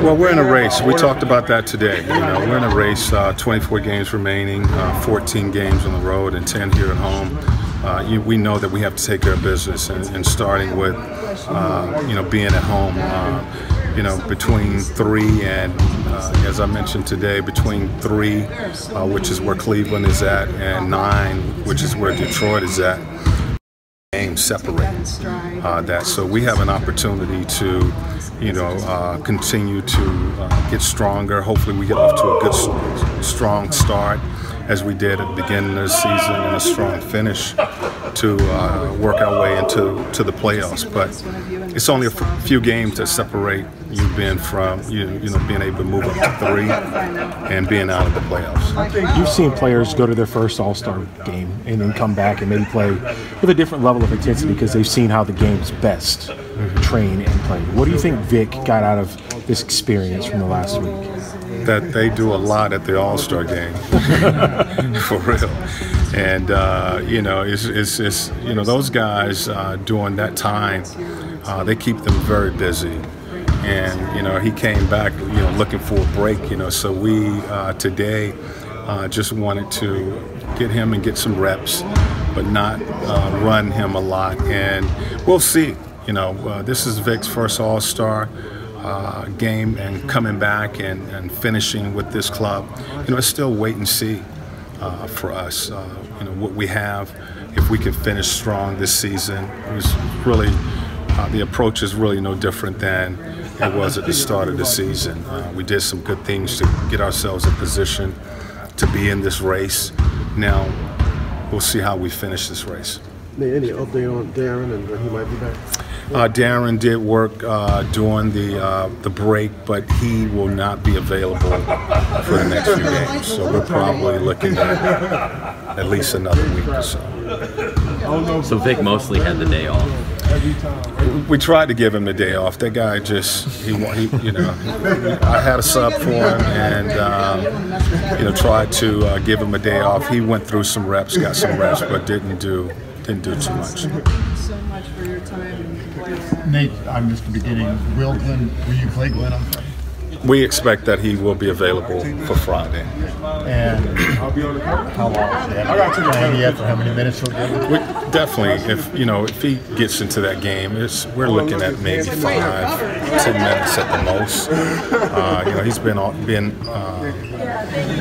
Well, we're in a race. We talked about that today. We're in a race. 24 games remaining, 14 games on the road, and 10 here at home. We know that we have to take care of business, and starting with being at home. Between 3 and, as I mentioned today, between 3, which is where Cleveland is at, and 9, which is where Detroit is at. Games separate that, so we have an opportunity to continue to get stronger. Hopefully we get off to a good strong start as we did at the beginning of the season, and a strong finish to work our way into the playoffs. But it's only a few games that separate you being from being able to move up to 3 and being out of the playoffs. You've seen players go to their first All-Star game and then come back and maybe play with a different level of intensity because they've seen how the game's best train and play. What do you think Vic got out of this experience from the last week? That they do a lot at the All-Star game, for real. And those guys during that time, they keep them very busy. And he came back looking for a break. So we today just wanted to get him and get some reps, but not run him a lot. And we'll see. This is Vic's first All-Star game, and coming back and finishing with this club, it's still wait and see for us. What we have, if we can finish strong this season, is really the approach is really no different than it was at the start of the season. We did some good things to get ourselves in position to be in this race. Now we'll see how we finish this race. Any update on Darren and when he might be back? Darren did work during the break, but he will not be available for the next few games. So we're probably looking at least another week or so. So Vic mostly had the day off. We tried to give him the day off. That guy just, I had a sub for him, and tried to give him a day off. He went through some reps, got some reps, but didn't do too much. Thank you so much for your time. Nate, I missed the beginning. Will you play Glenn on Friday? We expect that he will be available for Friday. And how long? Have yet for how many minutes he'll get? Definitely, if he gets into that game, we're looking at maybe 5-10 minutes at the most. He's been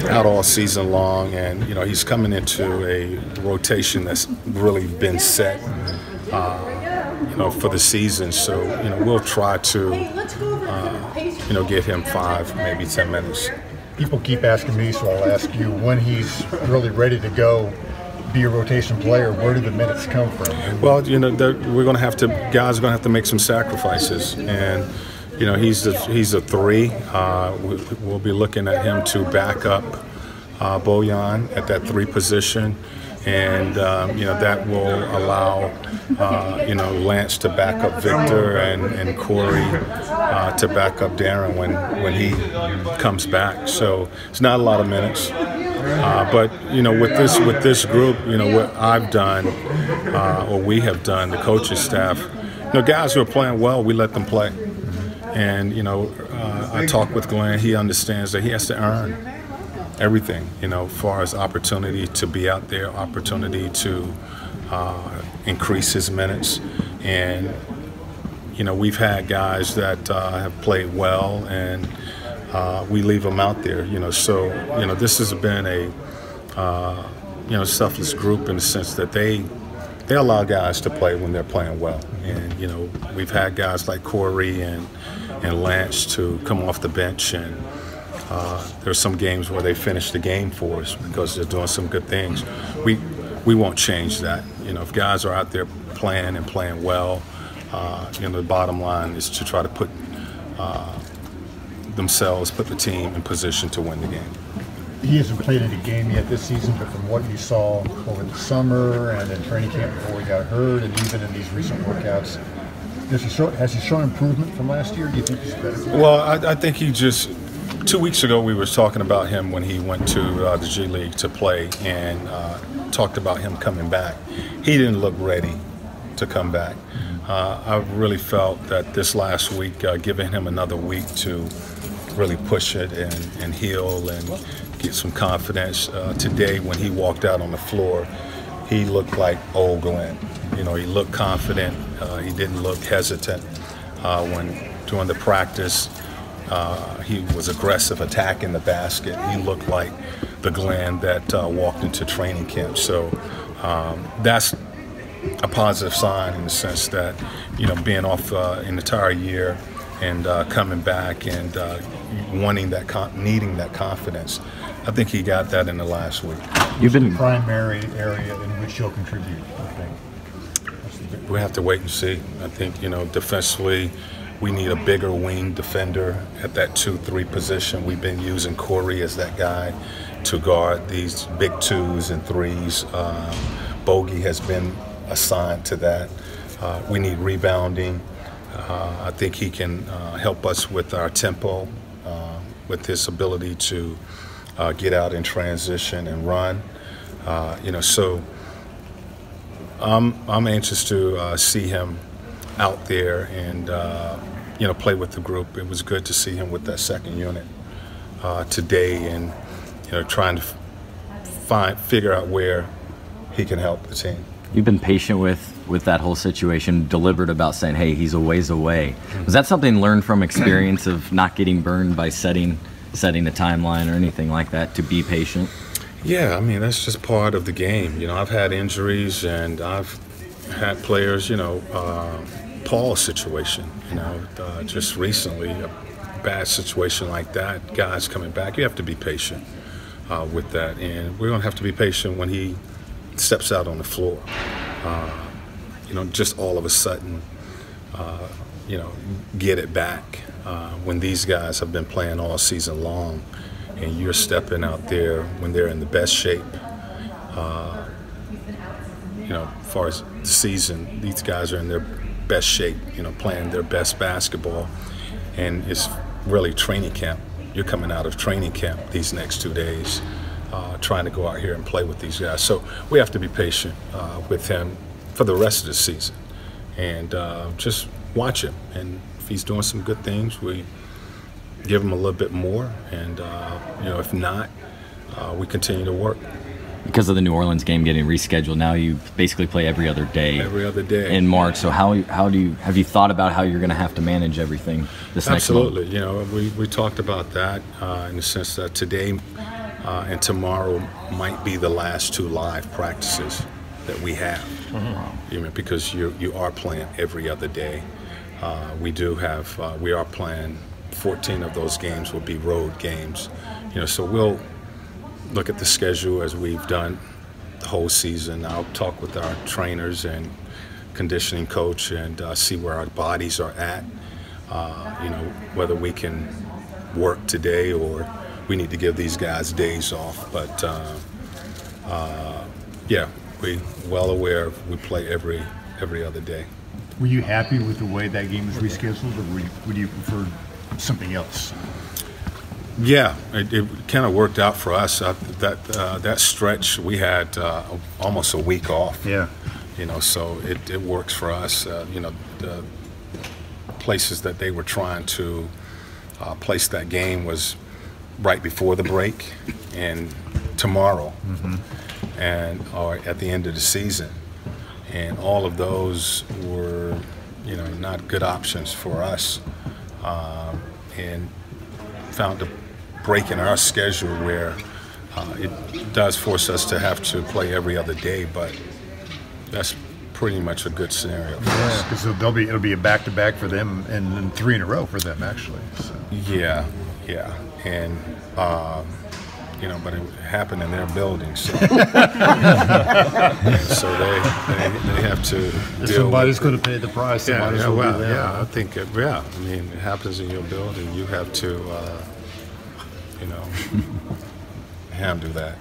out all season long, and he's coming into a rotation that's really been set. For the season, so we'll try to get him 5, maybe 10 minutes. People keep asking me, so I'll ask you, when he's really ready to go, be a rotation player, where do the minutes come from? Well, guys are going to have to make some sacrifices, and he's a 3. We'll be looking at him to back up Bojan at that 3 position. And that will allow Lance to back up Victor and Corey to back up Darren when he comes back. So it's not a lot of minutes, but with this group, what I've done or we have done, the coaching staff, guys who are playing well, we let them play. And I talk with Glenn. He understands that he has to earn everything, as far as opportunity to be out there, opportunity to increase his minutes. And, we've had guys that have played well, and we leave them out there, So, this has been a, selfless group in the sense that they allow guys to play when they're playing well. And, we've had guys like Corey and Lance to come off the bench, and there's some games where they finish the game for us because they're doing some good things. We won't change that. If guys are out there playing and playing well, the bottom line is to try to put the team in position to win the game. He hasn't played in a game yet this season, but from what you saw over the summer and in training camp before he got hurt, and even in these recent workouts, has he shown improvement from last year? Do you think he's better? Well, I think he just. 2 weeks ago, we were talking about him when he went to the GRIII to play, and talked about him coming back. He didn't look ready to come back. I really felt that this last week, giving him another week to really push it and heal and get some confidence. Today, when he walked out on the floor, he looked like old Glenn. You know, he looked confident. He didn't look hesitant. When during the practice, he was aggressive, attacking the basket. He looked like the Glenn that walked into training camp. So that's a positive sign in the sense that, you know, being off an entire year and coming back and wanting that, needing that confidence. I think he got that in the last week. You've been the primary area in which he'll contribute, I think. We have to wait and see. I think, you know, defensively, we need a bigger wing defender at that 2-3 position. We've been using Corey as that guy to guard these big 2s and 3s. Bogey has been assigned to that. We need rebounding. I think he can help us with our tempo, with his ability to get out in transition and run. You know, so I'm anxious to see him out there and you know, play with the group. It was good to see him with that second unit today, and you know, trying to figure out where he can help the team. You've been patient with that whole situation, deliberate about saying, hey, he's a ways away. Was that something learned from experience of not getting burned by setting a timeline or anything like that, to be patient? Yeah, I mean, that's just part of the game. You know, I've had injuries and I've had players, you know, Paul's situation, you know, just recently, a bad situation like that, guys coming back, you have to be patient with that. And we're going to have to be patient when he steps out on the floor. You know, just all of a sudden, you know, get it back. When these guys have been playing all season long and you're stepping out there when they're in the best shape, you know, as far as the season, these guys are in their best shape, you know, playing their best basketball. And it's really training camp. You're coming out of training camp these next 2 days, trying to go out here and play with these guys. So we have to be patient with him for the rest of the season and just watch him. And if he's doing some good things, we give him a little bit more. And, you know, if not, we continue to work. Because of the New Orleans game getting rescheduled, now you basically play every other day. Every other day. In March. So have you thought about how you're going to have to manage everything this next month? Absolutely. You know, we talked about that in the sense that today and tomorrow might be the last 2 live practices that we have. You know, because you are playing every other day. We are playing 14 of those games will be road games. You know, so we'll look at the schedule as we've done the whole season. I'll talk with our trainers and conditioning coach and see where our bodies are at. You know, whether we can work today or we need to give these guys days off. But yeah, we're well aware we play every other day. Were you happy with the way that game was rescheduled, or would you prefer something else? Yeah, it kind of worked out for us. That stretch, we had almost a week off. Yeah. You know, so it works for us. You know, the places that they were trying to place that game was right before the break and tomorrow, and or at the end of the season. And all of those were, you know, not good options for us. And found a break in our schedule where it does force us to have to play every other day, but that's pretty much a good scenario for us. Because it'll be a back-to-back for them, and then 3 in a row for them actually. So. Yeah, and you know, but it happened in their building, so so they have to deal. Somebody's going to pay the price. Yeah, I think I mean, it happens in your building. You have to, you know, handle that.